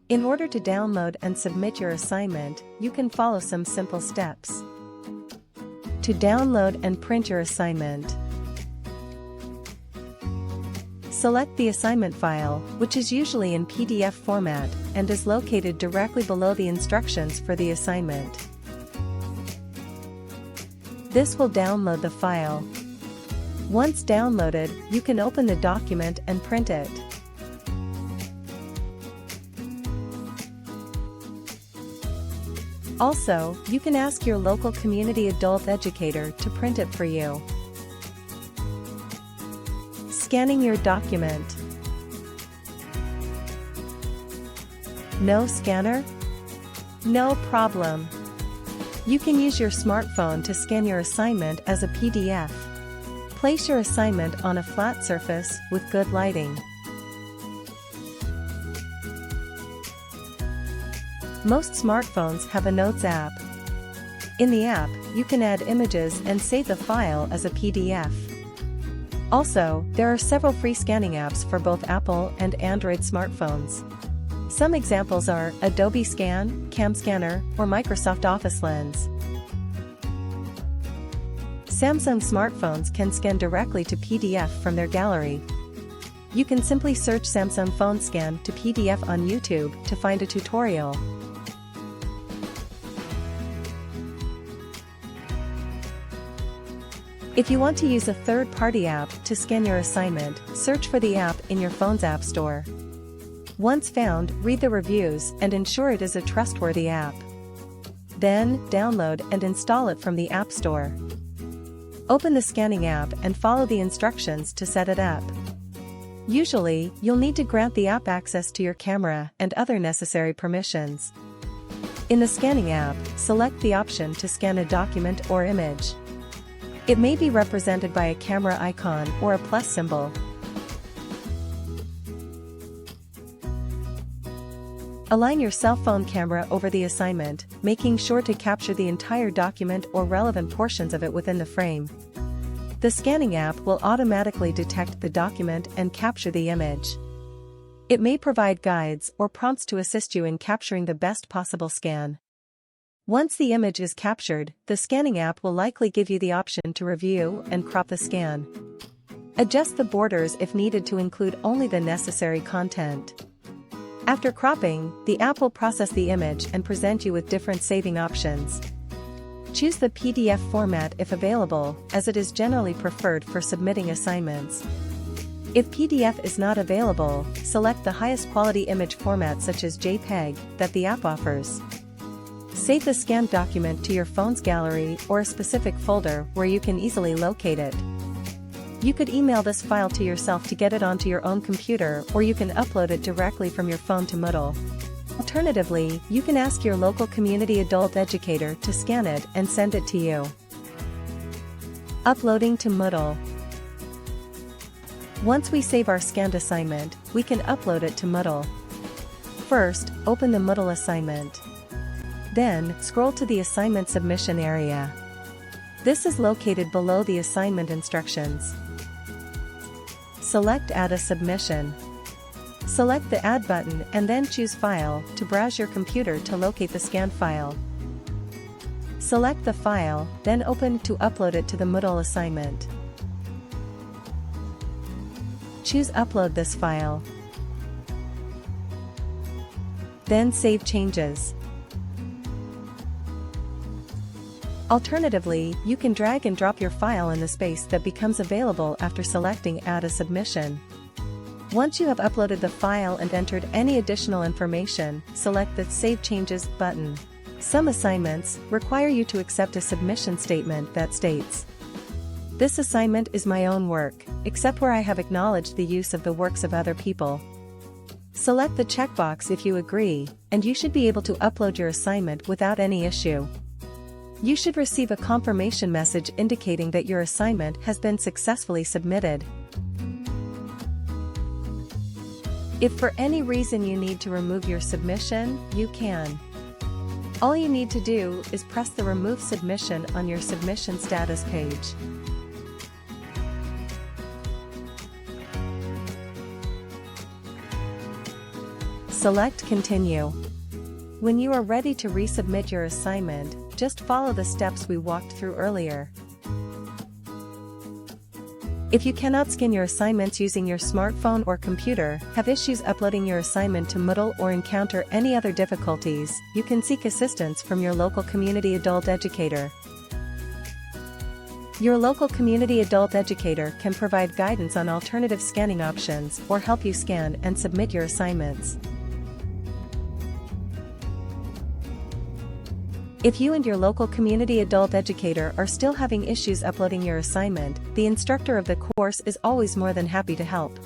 In order to download and submit your assignment, you can follow some simple steps. To download and print your assignment, select the assignment file, which is usually in PDF format, and is located directly below the instructions for the assignment. This will download the file. Once downloaded, you can open the document and print it. Also, you can ask your local community adult educator to print it for you. Scanning your document. No scanner? No problem. You can use your smartphone to scan your assignment as a PDF. Place your assignment on a flat surface with good lighting. Most smartphones have a Notes app. In the app, you can add images and save the file as a PDF. Also, there are several free scanning apps for both Apple and Android smartphones. Some examples are Adobe Scan, Cam Scanner, or Microsoft Office Lens. Samsung smartphones can scan directly to PDF from their gallery. You can simply search Samsung Phone Scan to PDF on YouTube to find a tutorial. If you want to use a third-party app to scan your assignment, search for the app in your phone's app store. Once found, read the reviews and ensure it is a trustworthy app. Then, download and install it from the App Store. Open the scanning app and follow the instructions to set it up. Usually, you'll need to grant the app access to your camera and other necessary permissions. In the scanning app, select the option to scan a document or image. It may be represented by a camera icon or a plus symbol. Align your cell phone camera over the assignment, making sure to capture the entire document or relevant portions of it within the frame. The scanning app will automatically detect the document and capture the image. It may provide guides or prompts to assist you in capturing the best possible scan. Once the image is captured, the scanning app will likely give you the option to review and crop the scan. Adjust the borders if needed to include only the necessary content. After cropping, the app will process the image and present you with different saving options. Choose the PDF format if available, as it is generally preferred for submitting assignments. If PDF is not available, select the highest quality image format such as JPEG that the app offers. Save the scanned document to your phone's gallery or a specific folder where you can easily locate it. You could email this file to yourself to get it onto your own computer, or you can upload it directly from your phone to Moodle. Alternatively, you can ask your local community adult educator to scan it and send it to you. Uploading to Moodle. Once we save our scanned assignment, we can upload it to Moodle. First, open the Moodle assignment. Then, scroll to the assignment submission area. This is located below the assignment instructions. Select Add a Submission. Select the Add button and then choose File to browse your computer to locate the scanned file. Select the file, then open to upload it to the Moodle assignment. Choose Upload this file. Then save changes. Alternatively, you can drag and drop your file in the space that becomes available after selecting Add a Submission. Once you have uploaded the file and entered any additional information, select the Save Changes button. Some assignments require you to accept a submission statement that states, "This assignment is my own work, except where I have acknowledged the use of the works of other people." Select the checkbox if you agree, and you should be able to upload your assignment without any issue. You should receive a confirmation message indicating that your assignment has been successfully submitted. If for any reason you need to remove your submission, you can. All you need to do is press the Remove Submission on your submission status page. Select Continue. When you are ready to resubmit your assignment, just follow the steps we walked through earlier. If you cannot scan your assignments using your smartphone or computer, have issues uploading your assignment to Moodle, or encounter any other difficulties, you can seek assistance from your local community adult educator. Your local community adult educator can provide guidance on alternative scanning options or help you scan and submit your assignments. If you and your local community adult educator are still having issues uploading your assignment, the instructor of the course is always more than happy to help.